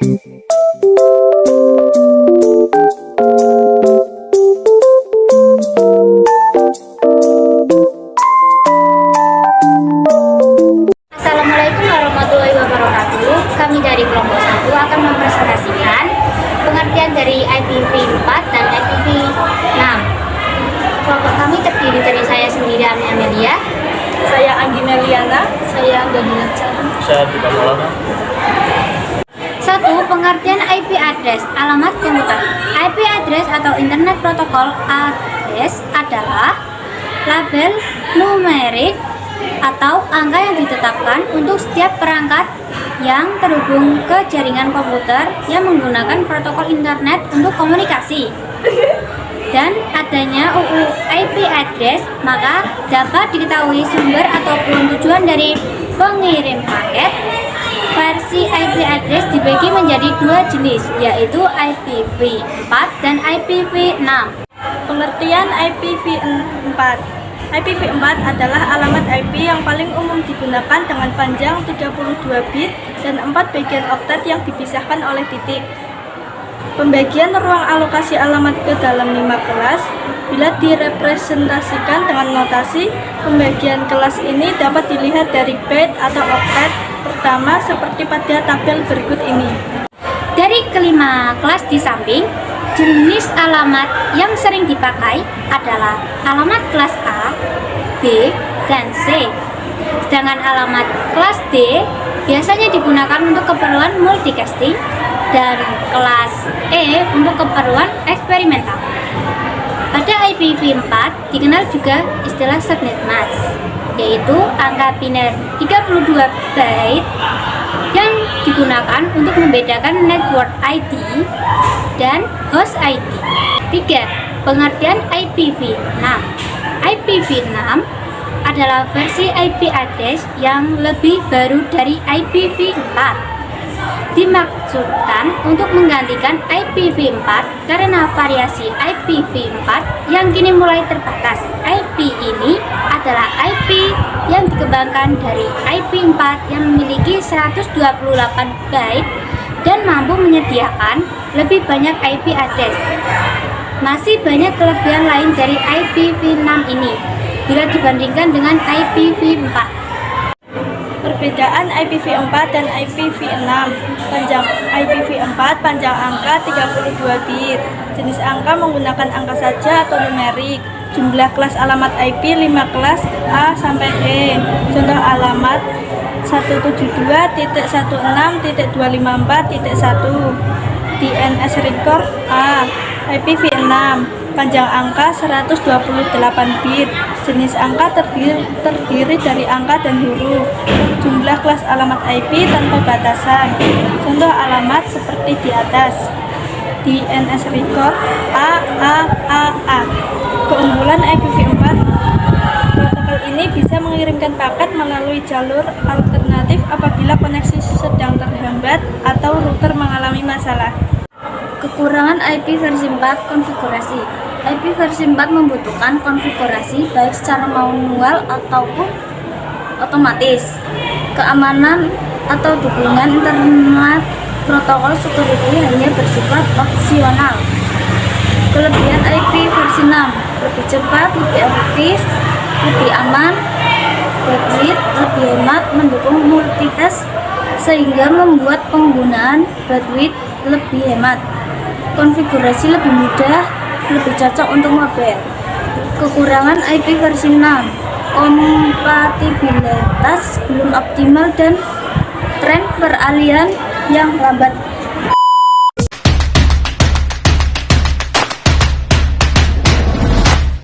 Assalamualaikum warahmatullahi wabarakatuh. Kami dari kelompok 1 akan mempresentasikan pengertian dari IPv 4 dan IPv 6. Kelompok kami terdiri dari saya sendiri, Amelia, Saya Anggina Liana. saya Daniel Chan. Saya Dika Maulana. 1. Pengertian IP address, alamat komputer. IP address atau Internet Protocol Address adalah label numerik atau angka yang ditetapkan untuk setiap perangkat yang terhubung ke jaringan komputer yang menggunakan protokol internet untuk komunikasi. Dan adanya UU IP address, maka dapat diketahui sumber ataupun tujuan dari pengirim paket. Versi IP address dibagi menjadi dua jenis, yaitu IPv4 dan IPv6. Pengertian IPv4. IPv4 adalah alamat IP yang paling umum digunakan dengan panjang 32 bit dan 4 bagian oktet yang dipisahkan oleh titik. Pembagian ruang alokasi alamat ke dalam 5 kelas. Bila direpresentasikan dengan notasi, pembagian kelas ini dapat dilihat dari byte atau oktet pertama seperti pada tabel berikut ini. Dari kelima kelas di samping, jenis alamat yang sering dipakai adalah alamat kelas A, B, dan C. Sedangkan alamat kelas D biasanya digunakan untuk keperluan multicasting dan kelas E untuk keperluan eksperimental. Pada IPv4 dikenal juga istilah subnet mask, yaitu angka biner 32 byte yang digunakan untuk membedakan network ID dan host ID. 3. Pengertian IPv6. IPv6 adalah versi IP address yang lebih baru dari IPv4. Dimaksudkan untuk menggantikan IPv4 karena variasi IPv4 yang kini mulai terbatas. IP ini adalah IP yang dikembangkan dari IP4 yang memiliki 128 byte dan mampu menyediakan lebih banyak IP address. Masih banyak kelebihan lain dari IPv6 ini bila dibandingkan dengan IPv4. Perbedaan IPv4 dan IPv6. Panjang IPv4 panjang angka 32 bit. Jenis angka menggunakan angka saja atau numerik. Jumlah kelas alamat IP 5 kelas A sampai E. Contoh alamat 172.16.254.1 DNS record A. IPv6 panjang angka 128 bit. Jenis angka terdiri dari angka dan huruf. Jumlah kelas alamat IP tanpa batasan. Contoh alamat seperti di atas. DNS record A. Keunggulan IPv4, protokol ini bisa mengirimkan paket melalui jalur alternatif apabila koneksi sedang terhambat atau router mengalami masalah. Kekurangan IP versi 4 konfigurasi. IP versi 4 membutuhkan konfigurasi baik secara manual ataupun otomatis. Keamanan atau dukungan internet protokol security hanya bersifat opsional. Kelebihan IP versi 6: lebih cepat, lebih efektif, lebih aman, bandwidth lebih hemat, mendukung multicast sehingga membuat penggunaan bandwidth lebih hemat. Konfigurasi lebih mudah, lebih cocok untuk mobile. Kekurangan IP versi 6: kompatibilitas belum optimal dan tren peralihan yang lambat.